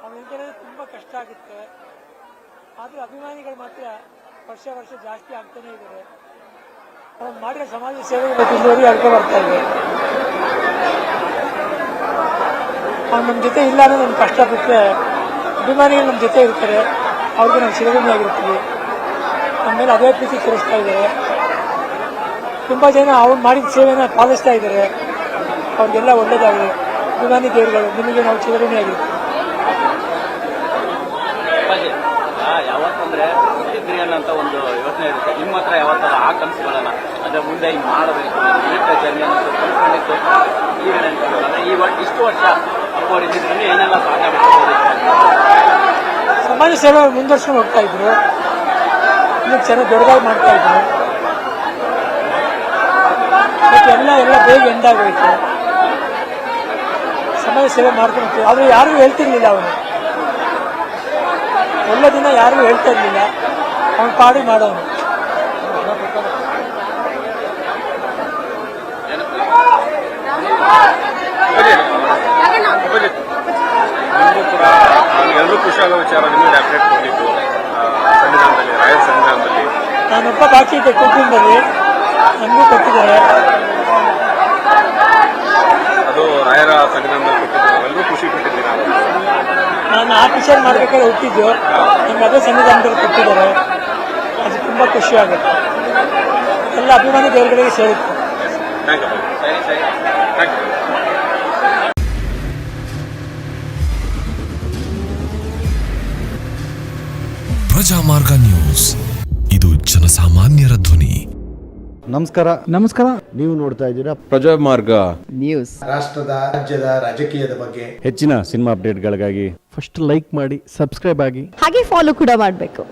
ಅವನಿಂದಲೇ ತುಂಬ ಕಷ್ಟ ಆಗುತ್ತೆ. ಆದರೂ ಅಭಿಮಾನಿಗಳು ಮಾತ್ರ ವರ್ಷ ವರ್ಷ ಜಾಸ್ತಿ ಆಗ್ತಾನೆ ಇದ್ದಾರೆ. ಅವನು ಮಾಡಿರೋ ಸಮಾಜ ಸೇವೆ ಇಲ್ಲಿವರೆಗೆ ಅರ್ಥ ಬರ್ತಾ ಇದೆ. ಅವ್ನು ನಮ್ಮ ಜೊತೆ ಇಲ್ಲ ಅನ್ನೋ ನಮ್ಗೆ ಕಷ್ಟಪಟ್ಟರೆ ಅಭಿಮಾನಿಗಳು ನಮ್ಮ ಜೊತೆ ಇರ್ತಾರೆ, ಅವ್ರಿಗೆ ನಾವು ಚಿರಋಣಿಯಾಗಿರ್ತೀವಿ. ನಮ್ಮ ಮೇಲೆ ಅದೇ ಪ್ರೀತಿ ತೋರಿಸ್ತಾ ಇದ್ದಾರೆ. ತುಂಬ ಜನ ಅವ್ನು ಮಾಡಿದ ಸೇವೆನ ಪಾಲಿಸ್ತಾ ಇದ್ದಾರೆ. ಅವ್ರಿಗೆಲ್ಲ ಒಳ್ಳೇದಾಗಲಿ. ಅಭಿಮಾನಿ ದೇವರುಗಳು, ನಿಮಗೆ ನಾವು ಚಿರಋಣಿಯಾಗಿರ್ತೀವಿ. ಯಾವತ್ತಂದ್ರೆ ಹುಟ್ಟಿದ್ರಿ ಅನ್ನೋಂಥ ಒಂದು ಯೋಚನೆ ಇರುತ್ತೆ ನಿಮ್ಮ ಹತ್ರ. ಯಾವತ್ತಲ್ಲ ಆ ಕನಸುಗಳನ್ನ ಅಂದ್ರೆ ಮುಂದೆ ಹಿಂಗೆ ಮಾಡಬೇಕು ಜರ್ನಿ ಅನ್ನೋದು ಇಷ್ಟು ವರ್ಷ ಅಪ್ಪವರಿದ್ರಲ್ಲಿ ಏನೆಲ್ಲ ಸಾಧನೆ ಮಾಡ್ಬೋದು. ಸಮಾಜ ಸೇವೆ ಮುಂದುವರ್ಸ್ಕೊಂಡು ಹೋಗ್ತಾ ಇದ್ರು. ಇನ್ನೂ ಚೆನ್ನಾಗಿ ದೊಡ್ಡದಾಗಿ ಮಾಡ್ತಾ ಇದ್ರು. ಬಟ್ ಎಲ್ಲ ಬೇಗ ಎಂಡಾಗೋಯ್ತು. ಸಮಾಜ ಸೇವೆ ಮಾಡ್ಕೊಂಡು ಹೋಗ್ತೀವಿ. ಆದರೆ ಯಾರಿಗೂ ಹೇಳ್ತಿರ್ಲಿಲ್ಲ. ಅವನು ಒಳ್ಳೆ ದಿನ ಯಾರಿಗೂ ಹೇಳ್ತಾ ಇರಲಿಲ್ಲ. ಅವನು ಪಾಡಿ ಮಾಡೋನು. ಎಲ್ಲರೂ ಖುಷಿಯಾಗೋ ವಿಚಾರ ಡೆಫಿನೆಟ್ ಕೊಟ್ಟಿದ್ದು ಸಂವಿಧಾನದಲ್ಲಿ, ರಾಯರ ಸಂವಿಧಾನದಲ್ಲಿ. ನಾನೊಬ್ಬ ಬಾಕಿ ಇದೆ ಕುಟುಂಬದಲ್ಲಿ, ನಮಗೂ ಕೊಟ್ಟಿದ್ದಾರೆ. ಅದು ರಾಯರ ಸಂವಿಧಾನದಲ್ಲಿ ಕೊಟ್ಟಿದ್ದು ಎಲ್ಲರೂ ಖುಷಿ ಕೊಟ್ಟಿದ್ದೀರಾ? ನಾನು ಆಫೀಸರ್ ಮಾಡ್ಬೇಕಾದ್ರೆ ಹುಟ್ಟಿದ್ದು, ನಮ್ಗೆ ಅದೇ ಸಂವಿಧಾನದಲ್ಲಿ ಕೊಟ್ಟಿದ್ದಾರೆ. ಅದು ತುಂಬ ಖುಷಿ ಆಗುತ್ತೆ. ಎಲ್ಲ ಅಭಿಮಾನಿ ದೇವರುಗಳಿಗೆ ಸೇರುತ್ತೆ. Thank you. Thank you. Prajamarga news, ಇದು ಜನಸಾಮಾನ್ಯರ ಧ್ವನಿ. ನಮಸ್ಕಾರ. ನೀವು ನೋಡ್ತಾ ಇದ್ದೀರಾ ಪ್ರಜಾಮಾರ್ಗ ನ್ಯೂಸ್. ರಾಷ್ಟ್ರದ, ರಾಜ್ಯದ ರಾಜಕೀಯದ ಬಗ್ಗೆ ಹೆಚ್ಚಿನ ಸಿನಿಮಾ ಅಪ್ಡೇಟ್ಗಳಿಗಾಗಿ ಫಸ್ಟ್ ಲೈಕ್ ಮಾಡಿ, ಸಬ್ಸ್ಕ್ರೈಬ್ ಆಗಿ, ಹಾಗೆ ಫಾಲೋ ಕೂಡ ಮಾಡಬೇಕು.